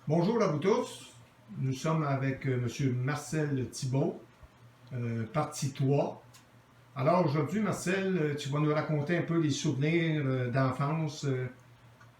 Bonjour à vous tous. Nous sommes avec M. Marcel Thibault, partie 3. Alors aujourd'hui, Marcel, tu vas nous raconter un peu les souvenirs d'enfance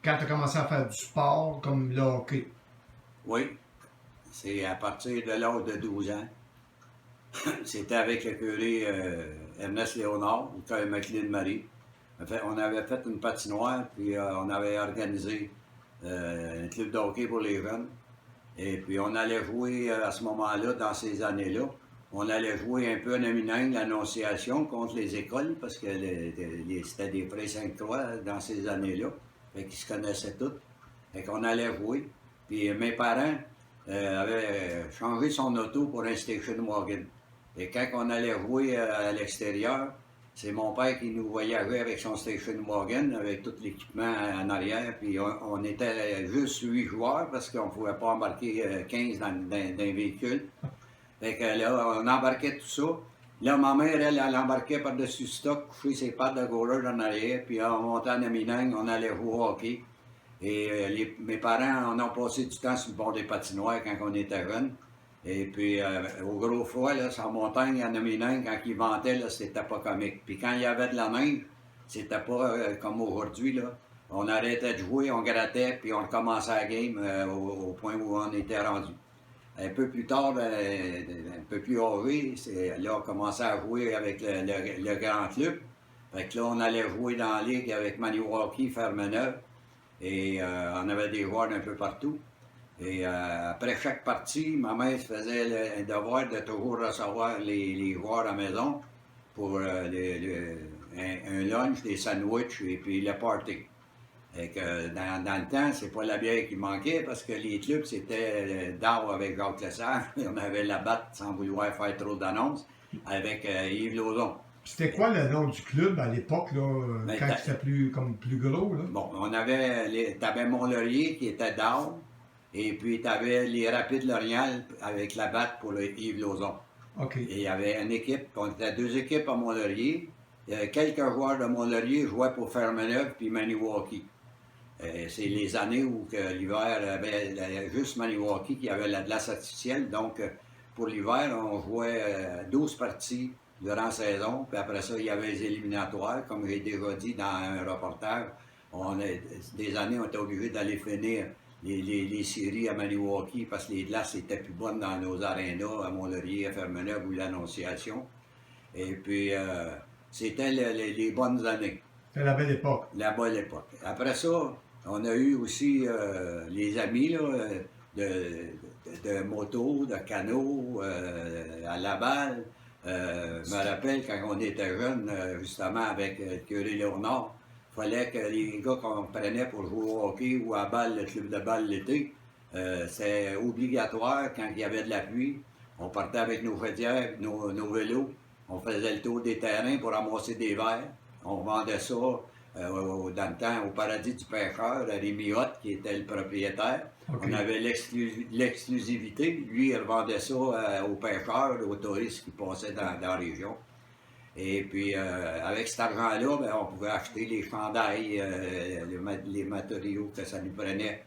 quand tu as commencé à faire du sport comme le hockey. Oui, c'est à partir de l'âge de 12 ans. C'était avec le curé Ernest Léonard, au cœur Maclean-Marie. On avait fait une patinoire, puis on avait organisé un club de hockey pour les jeunes. Et puis on allait jouer à ce moment-là, dans ces années-là, on allait jouer un peu en Emineng, l'Annonciation, contre les écoles, parce que c'était des pré Sainte-Croix dans ces années-là. Fait qu'ils se connaissaient tous. Fait qu'on allait jouer. Puis mes parents avaient changé son auto pour un station wagon. Et quand on allait jouer à l'extérieur, c'est mon père qui nous voyageait avec son station wagon, avec tout l'équipement en arrière. Puis on était juste 8 joueurs parce qu'on ne pouvait pas embarquer 15 dans un véhicule. Fait que là, on embarquait tout ça. Là, ma mère, elle embarquait par-dessus stock, coucher ses pattes de goaler en arrière. Puis on montait en Emineng, on allait jouer au hockey. Et mes parents en ont passé du temps sur le bord des patinoires quand on était jeunes. Et puis, au gros froid, là, sur la montagne, en Emineng, quand il ventait, là, c'était pas comique. Puis quand il y avait de la neige, c'était pas comme aujourd'hui, là. On arrêtait de jouer, on grattait, puis on recommençait la game au point où on était rendu. Un peu plus tard, un peu plus âgé, là, on commençait à jouer avec le grand club. Fait que là, on allait jouer dans la ligue avec Maniwaki, Fermeneuve. Et on avait des joueurs d'un peu partout. Et après chaque partie, ma mère faisait le devoir de toujours recevoir les joueurs à la maison pour un lunch, des sandwichs et puis le party. Et que dans le temps, c'est pas la bière qui manquait parce que les clubs, c'était d'art avec Jacques Lessard. On avait la batte sans vouloir faire trop d'annonces avec Yves Lauzon. C'était quoi le nom du club à l'époque, là, quand c'était plus gros? Là? Bon, t'avais Mont-Laurier qui était down, et puis t'avais les Rapides L'Orignal avec la batte pour le Yves Lauzon. OK. Et il y avait une équipe, on était deux équipes à Mont-Laurier. Quelques joueurs de Mont-Laurier jouaient pour Fermeneuve puis Maniwaki. C'est les années où l'hiver avait juste Maniwaki qui avait la glace artificielle. Donc, pour l'hiver, on jouait 12 parties durant la saison. Puis après ça, il y avait les éliminatoires. Comme j'ai déjà dit dans un reportage, des années, on était obligé d'aller finir les séries à Maniwaki parce que les glaces étaient plus bonnes dans nos arénas, à Mont-Laurier, à Fermeneuve ou l'Annonciation. Et puis, c'était les bonnes années. C'était la belle époque. La belle époque. Après ça, on a eu aussi les amis là, de moto, de canot, à Laval. Je me rappelle quand on était jeunes, justement avec le curé Léonard, il fallait que les gars qu'on prenait pour jouer au hockey ou à balle, le club de balle l'été, c'est obligatoire quand il y avait de la pluie. On partait avec nos chaudières, nos vélos, on faisait le tour des terrains pour ramasser des verres. On vendait ça dans le temps au Paradis du Pêcheur, à Rémi Hott, qui était le propriétaire. Okay. On avait l'exclusivité. Lui, il revendait ça aux pêcheurs, aux touristes qui passaient dans la région. Et puis, avec cet argent-là, ben, on pouvait acheter les chandails, les matériaux que ça nous prenait,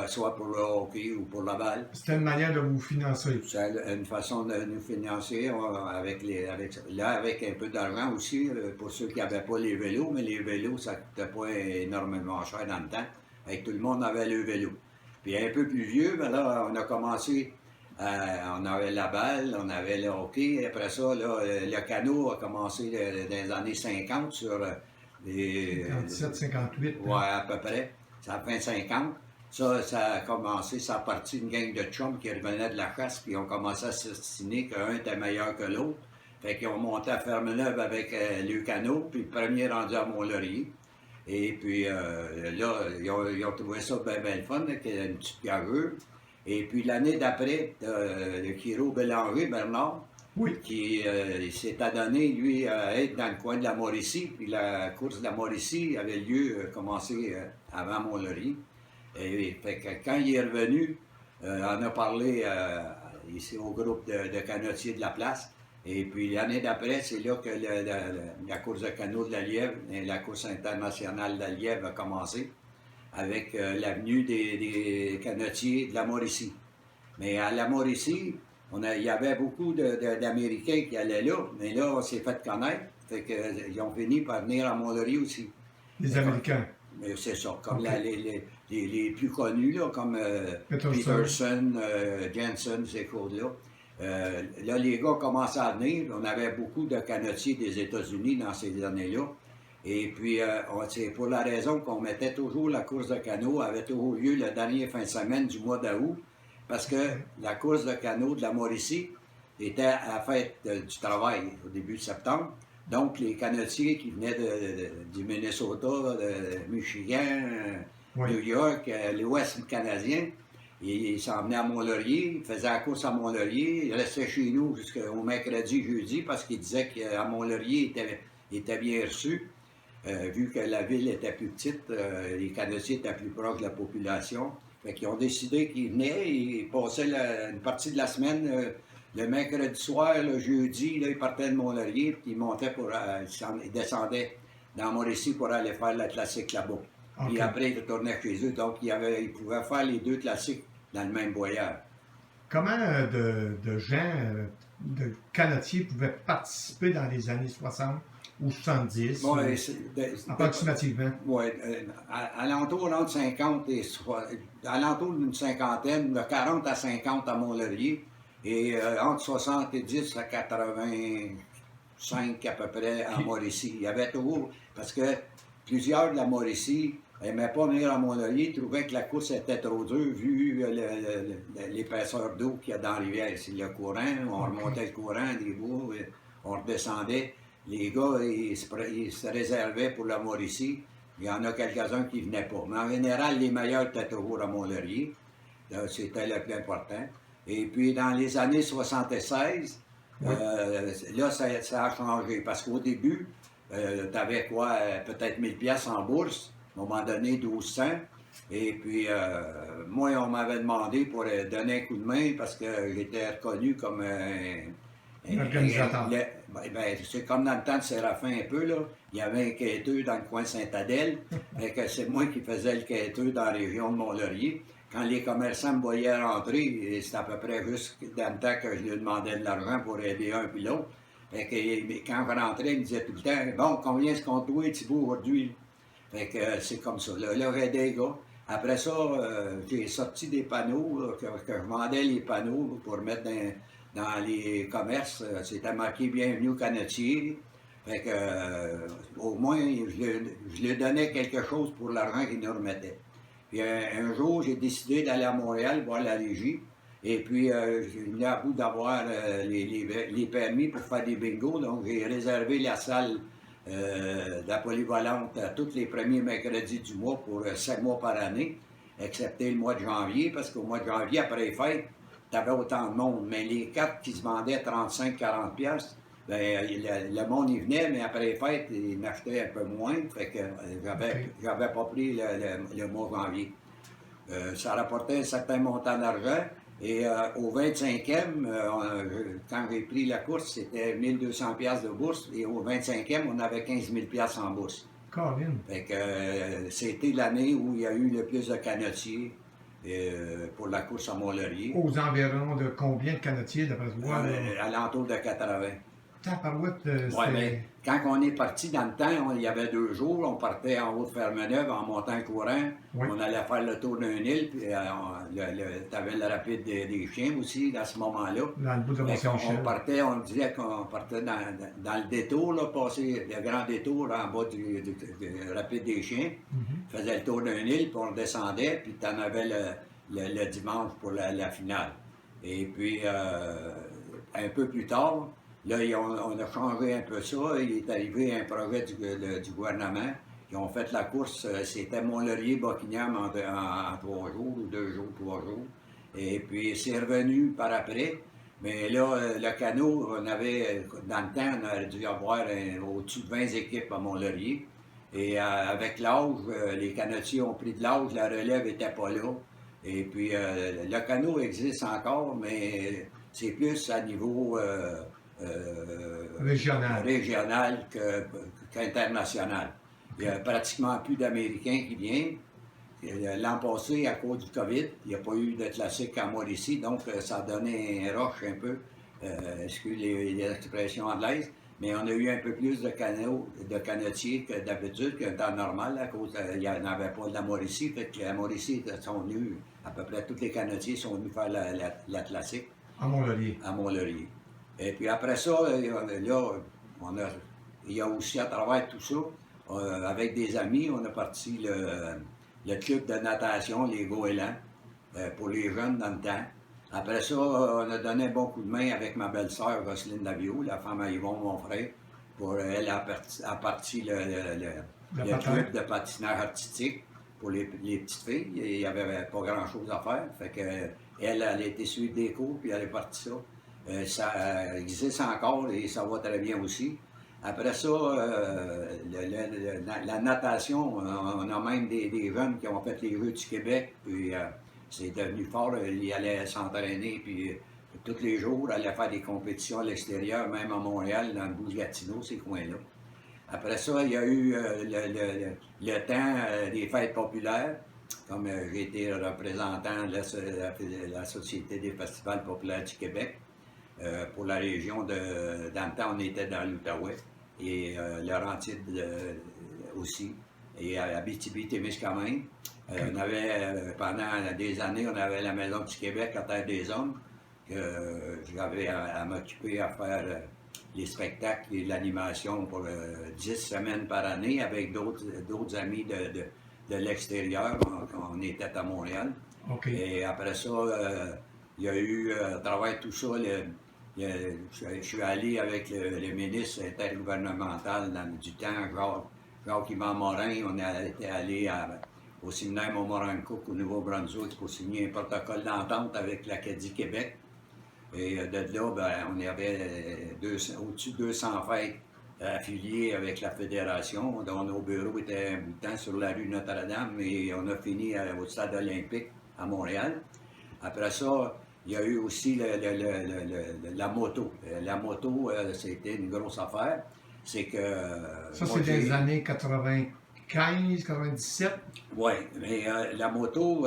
soit pour le hockey ou pour la balle. C'était une manière de vous financer. C'est une façon de nous financer avec un peu d'argent aussi, pour ceux qui n'avaient pas les vélos, mais les vélos, ça ne coûtait pas énormément cher dans le temps. Et tout le monde avait le vélo. Puis un peu plus vieux, ben là, on a commencé... on avait la balle, on avait le hockey. Après ça, là, le canot a commencé dans les années 50 sur les... 57-58. Oui, à peu près. C'est à la fin 50. Ça a commencé, ça a parti une gang de chums qui revenaient de la chasse, puis ont commencé à s'ostiner qu'un était meilleur que l'autre. Fait qu'ils ont monté à Fermeneuve avec le canot, puis le premier rendu à Mont-Laurier. Et puis là, ils ont trouvé ça bien le fun, avec une petite gageure. Et puis l'année d'après, le Kiro Bélanger, Bernard, oui. qui s'est adonné, lui, à être dans le coin de la Mauricie. Puis la course de la Mauricie avait lieu, commencé avant Mont-Laurier. Et fait que quand il est revenu, on a parlé ici au groupe de canotiers de la place. Et puis l'année d'après, c'est là que la course de canot de la Lièvre, la course internationale de la Lièvre a commencé. avec l'avenue des canotiers de la Mauricie. Mais à la Mauricie, il y avait beaucoup d'Américains qui allaient là, mais là, on s'est fait connaître. Fait qu'ils ont fini par venir à Mont-Laurier aussi. Les Américains. Mais c'est ça, comme OK. les plus connus, là, comme Peterson. Jensen, ces codes-là. Là, les gars commençaient à venir. On avait beaucoup de canotiers des États-Unis dans ces années-là. Et puis, c'est pour la raison qu'on mettait toujours la course de canot, avait toujours lieu le dernier fin de semaine du mois d'août, parce que la course de canot de la Mauricie était à la fête du travail au début de septembre. Donc, les canotiers qui venaient du Minnesota, de Michigan, Oui. New York, l'Ouest canadien, ils s'en venaient à Mont-Laurier, ils faisaient la course à Mont-Laurier, ils restaient chez nous jusqu'au mercredi, jeudi, parce qu'ils disaient qu'à Mont-Laurier, ils étaient bien reçus. Vu que la ville était plus petite, les canotiers étaient plus proches de la population. Fait qu'ils ont décidé qu'ils venaient, ils passaient une partie de la semaine, le mercredi soir, le jeudi, là, ils partaient de Mont-Laurier, puis ils montaient ils descendaient dans Mauricie pour aller faire la classique là-bas. OK. Puis après, ils retournaient chez eux, donc ils pouvaient faire les deux classiques dans le même voyage. Comment de gens, de canotiers pouvaient participer dans les années 60 ou 70, Bon, approximativement? Oui, à l'entour entre 50 et à l'entour d'une cinquantaine, de 40 à 50 à Mont-Laurier, et entre 70 à 85 à peu près à Mauricie. Il y avait toujours, parce que plusieurs de la Mauricie n'aimaient pas venir à Mont-Laurier, ils trouvaient que la course était trop dure vu l'épaisseur d'eau qu'il y a dans la rivière. C'est le courant, on remontait le courant des bouts, on redescendait. Les gars, ils se réservaient pour la Mauricie. Il y en a quelques-uns qui ne venaient pas. Mais en général, les meilleurs étaient toujours à Mont-Laurier. C'était le plus important. Et puis, dans les années 76, là, ça a changé. Parce qu'au début, tu avais quoi? Peut-être 1000 pièces en bourse. À un moment donné, 1200. Et puis, moi, on m'avait demandé pour donner un coup de main parce que j'étais reconnu comme un organisateur. C'est comme dans le temps de Séraphin un peu, là. Il y avait un quêteux dans le coin de Saint-Adèle. C'est moi qui faisais le quêteux dans la région de Mont-Laurier. Quand les commerçants me voyaient rentrer, c'était à peu près juste dans le temps que je lui demandais de l'argent pour aider un puis l'autre. Quand je rentrais, il me disait tout le temps « Bon, combien est-ce qu'on doit, Thibault, aujourd'hui? » C'est comme ça. Là, j'aidais les gars. Après ça, j'ai sorti des panneaux, là, que je vendais les panneaux pour mettre dans les commerces. C'était marqué « Bienvenue au canotier ». Au moins, je lui donnais quelque chose pour l'argent qu'il nous remettait. Puis un jour, j'ai décidé d'aller à Montréal voir la régie. Et puis, j'ai venu à bout d'avoir les permis pour faire des bingos. Donc, j'ai réservé la salle de la polyvalente à tous les premiers mercredis du mois pour 7 mois par année, excepté le mois de janvier, parce qu'au mois de janvier, après les fêtes, tu avais autant de monde. Mais les cartes qui se vendaient 35-40 piastres, ben, le monde y venait, mais après les fêtes, ils m'achetaient un peu moins. Fait que j'avais pas pris le mois janvier. Ça rapportait un certain montant d'argent. Et au 25e, quand j'ai pris la course, c'était 1200 piastres de bourse. Et au 25e, on avait 15 000 piastres en bourse. Colin. Fait que c'était l'année où il y a eu le plus de canotiers pour la course à Mont-Laurier. Aux environs de combien de canotiers, d'après toi? À l'entour de 80. Tabarouette, Oui, mais quand on est parti dans le temps, il y avait 2 jours, on partait en haut de Fermeneuve en montant le courant. Oui. On allait faire le tour d'une île, puis tu avais le rapide des chiens aussi à ce moment-là. Dans le bout de Mont-Saint-Michel. On disait qu'on partait dans le détour, là, passer le grand détour en bas du rapide des chiens. On faisait le tour d'une île, puis on descendait, puis tu en avais le dimanche pour la finale. Et puis, un peu plus tard, là, on a changé un peu ça. Il est arrivé un projet du gouvernement. Ils ont fait la course, c'était Mont-Laurier-Buckingham en 3 jours, ou 2 jours, 3 jours. Et puis, c'est revenu par après. Mais là, le canot, dans le temps, on aurait dû avoir au-dessus de 20 équipes à Mont-Laurier. Et avec l'âge, les canotiers ont pris de l'âge, la relève n'était pas là. Et puis, le canot existe encore, mais c'est plus à niveau régional qu'international. Il n'y a pratiquement plus d'Américains qui viennent. l'an passé, à cause du COVID, il n'y a pas eu de classique à Mauricie, donc ça a donné un roche un peu, excusez les expressions anglaises, mais on a eu un peu plus de canotiers que d'habitude, que temps normal, à cause il n'y en avait pas de la Mauricie, fait que la Mauricie sont venus, à peu près tous les canotiers sont venus faire la classique. À Mont-Laurier. À Mont-Laurier. Et puis après ça, là, il y a aussi à travers tout ça, avec des amis, on a parti le club de natation, les goélands, pour les jeunes dans le temps. Après ça, on a donné un bon coup de main avec ma belle-sœur, Roselyne Lavio, la femme à Yvon, mon frère, pour elle a parti le club de patinage artistique pour les petites filles. Il n'y avait pas grand-chose à faire. Fait que, elle a été suivre des cours, puis elle est partie ça. Ça existe encore et ça va très bien aussi. Après ça, la natation, on a même des jeunes qui ont fait les Jeux du Québec, puis c'est devenu fort. Ils allaient s'entraîner, puis tous les jours, allaient faire des compétitions à l'extérieur, même à Montréal, dans le Bout-Gatineau, ces coins-là. Après ça, il y a eu le temps des fêtes populaires, comme j'ai été représentant de la Société des festivals populaires du Québec. Pour la région dans le temps, on était dans l'Outaouais et Laurentides aussi, et à Abitibi-Témiscamingue. On avait, pendant des années, on avait la Maison du Québec à Terre des Hommes, que j'avais à m'occuper à faire les spectacles et l'animation pour 10 semaines par année avec d'autres amis de l'extérieur. On était à Montréal. Okay. Et après ça, il y a eu, à travers tout ça, je suis allé avec le ministre intergouvernemental du temps, Jacques-Yvan Morin. On était allé au séminaire Montmorencook au Nouveau-Brunswick pour signer un protocole d'entente avec l'Acadie Québec. Et de là, ben, on avait au-dessus de 200 fêtes affiliées avec la fédération, dont nos bureaux étaient un bout de temps sur la rue Notre-Dame, et on a fini au stade olympique à Montréal. Après ça, il y a eu aussi la moto. La moto, c'était une grosse affaire. C'est que... Ça, c'est des années 95, 97? Oui, mais la moto,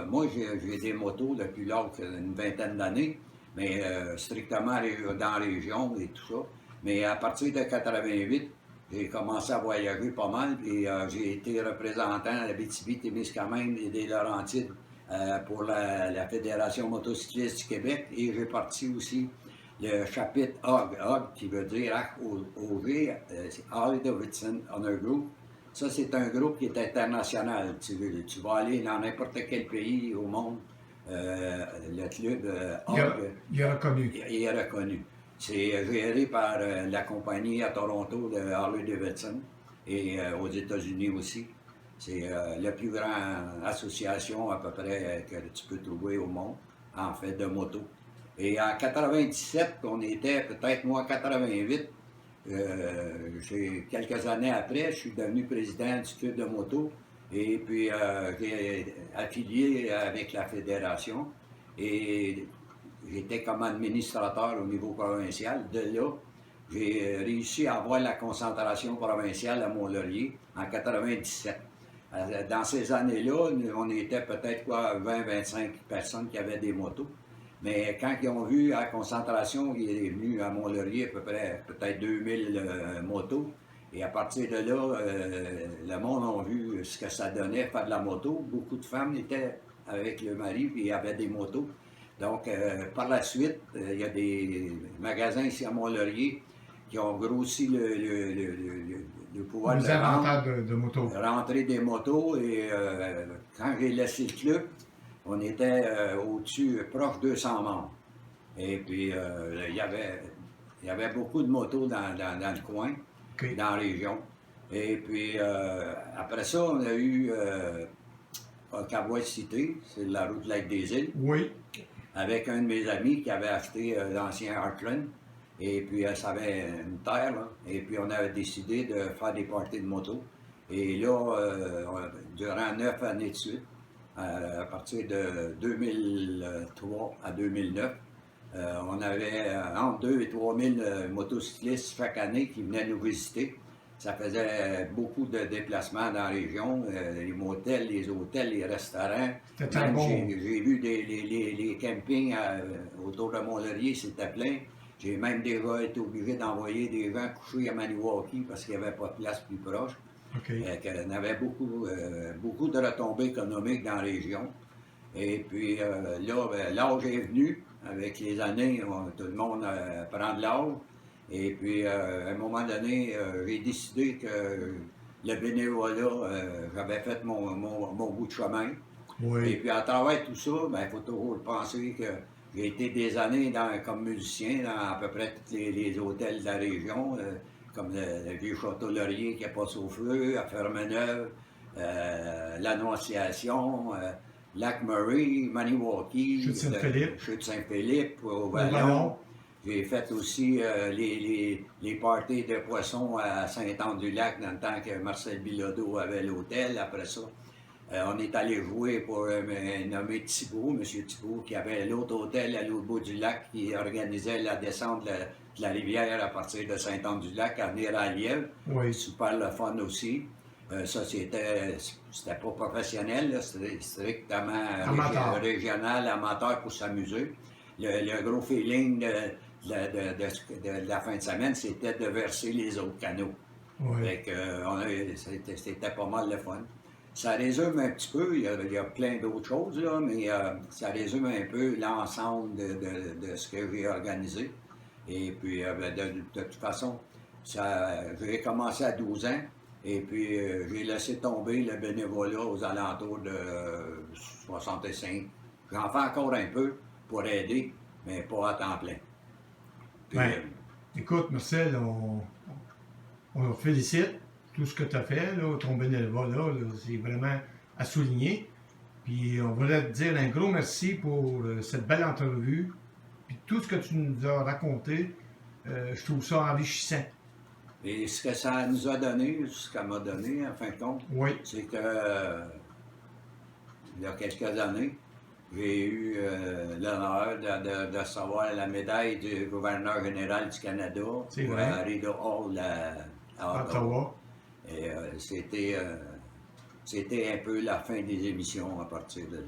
moi, j'ai des motos depuis l'âge d'une vingtaine d'années, mais strictement dans la région et tout ça. Mais à partir de 88, j'ai commencé à voyager pas mal, et j'ai été représentant à l'Abitibi-Témiscamingue et des Laurentides pour la Fédération motocycliste du Québec, et j'ai parti aussi le chapitre HOG, qui veut dire HOG, c'est Harley Davidson Honor Group. Ça, c'est un groupe qui est international. Tu vas aller dans n'importe quel pays au monde, le club HOG, il est reconnu. Il est reconnu. C'est géré par la compagnie à Toronto de Harley Davidson et aux États-Unis aussi. C'est la plus grande association à peu près que tu peux trouver au monde, en fait, de moto. Et en 97, on était peut-être, moi, en 88, quelques années après, je suis devenu président du club de moto, et puis j'ai affilié avec la fédération, et j'étais comme administrateur au niveau provincial. De là, j'ai réussi à avoir la concentration provinciale à Mont-Laurier en 97. Dans ces années-là, on était peut-être 20-25 personnes qui avaient des motos. Mais quand ils ont vu la concentration, il est venu à Mont-Laurier à peu près peut-être 2000 motos. Et à partir de là, le monde a vu ce que ça donnait faire de la moto. Beaucoup de femmes étaient avec le mari et avaient des motos. Donc, par la suite, il y a des magasins ici à Mont-Laurier qui ont grossi le pouvoir de motos. Rentrer des motos. Et quand j'ai laissé le club, on était au-dessus, proche de 200 membres. Et puis, il y avait beaucoup de motos dans le coin, okay, dans la région. Et puis, après ça, on a eu Cavois-Cité, c'est la route Lac-des-Îles. Oui. Avec un de mes amis qui avait acheté l'ancien Heartland. Et puis, ça avait une terre, là. Et puis, on avait décidé de faire des parties de moto. Et là, durant 9 années de suite, à partir de 2003 à 2009, on avait entre 2 et 3 000 motocyclistes chaque année qui venaient nous visiter. ça faisait beaucoup de déplacements dans la région, les motels, les hôtels, les restaurants. C'était très Même bon. j'ai vu les campings autour de Mont-Laurier, c'était plein. J'ai même déjà été obligé d'envoyer des gens coucher à Maniwaki parce qu'il n'y avait pas de place plus proche. OK. Qu'on avait beaucoup de retombées économiques dans la région. Et puis là, l'âge est venu. Avec les années, tout le monde prend de l'âge. Et puis, à un moment donné, j'ai décidé que le bénévolat, j'avais fait mon bout de chemin. Oui. Et puis, à travers tout ça, il faut toujours penser que j'ai été des années comme musicien dans à peu près tous les hôtels de la région, comme le Vieux-Château-Laurier qui est passé au feu, à Fermeneuve, l'Annonciation, Lac-Murray, Maniwaki, Chute-Saint-Philippe. Chute-Saint-Philippe, au Ballon. Vallon. J'ai fait aussi les parties de poissons à Saint-Anne-du-Lac dans le temps que Marcel Bilodeau avait l'hôtel. Après ça, on est allé jouer pour un nommé Thibault, M. Thibault, qui avait l'autre hôtel à l'autre bout du lac qui organisait la descente de la rivière à partir de Saint-Anne-du-Lac à venir à Lièvre. Oui. Super le fun aussi. Ça, c'était pas professionnel, c'était strictement régional, amateur pour s'amuser. Le gros feeling de la fin de semaine, c'était de verser les autres canaux. Oui. C'était pas mal le fun. Ça résume un petit peu, il y a plein d'autres choses, là, mais ça résume un peu l'ensemble de ce que j'ai organisé. Et puis, de toute façon, j'ai commencé à 12 ans. Et puis, j'ai laissé tomber le bénévolat aux alentours de 65. J'en fais encore un peu pour aider, mais pas à temps plein. Puis, écoute, Marcel, on te félicite tout ce que tu as fait, là, ton bénévolat, c'est vraiment à souligner. Puis, on voulait te dire un gros merci pour cette belle entrevue. Puis, tout ce que tu nous as raconté, je trouve ça enrichissant. Et ce que ça nous a donné, ce qu'elle m'a donné, en fin de compte, oui. C'est que, il y a quelques années, j'ai eu l'honneur de recevoir la médaille du gouverneur général du Canada à Rideau Hall à Ottawa. Et c'était un peu la fin des émissions à partir de là.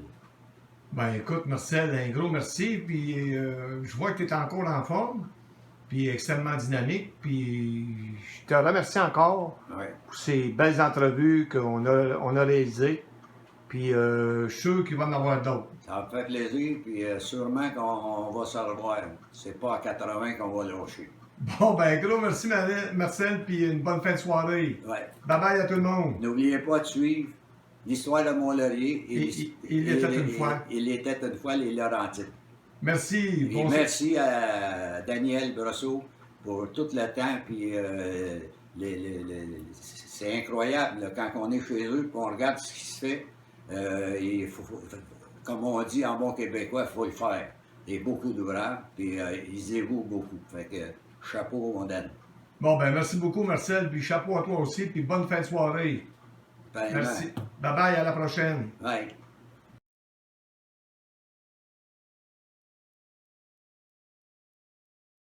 Ben écoute, Marcel, un gros merci. Puis je vois que tu es encore en forme. Puis extrêmement dynamique, puis je te remercie encore pour ces belles entrevues qu'on a réalisées, puis je suis sûr qu'il va y en avoir d'autres. Ça me fait plaisir, puis sûrement qu'on va se revoir. C'est pas à 80 qu'on va lâcher. Bon, ben gros merci Marcel, puis une bonne fin de soirée. Ouais. Bye bye à tout le monde. N'oubliez pas de suivre l'histoire de Mont-Laurier. Il était une fois. Il était une fois les Laurentides. Merci. Et merci à Daniel Brosseau pour tout le temps. Puis c'est incroyable là, quand on est chez eux et on regarde ce qui se fait. Il faut, comme on dit en bon québécois, il faut le faire. Il y a beaucoup d'ouvrages, puis ils dévouent beaucoup. Fait que chapeau, on donne. Bon, ben merci beaucoup, Marcel. Puis chapeau à toi aussi. Puis bonne fin de soirée. Ben, merci. Bye bye, à la prochaine. Ouais.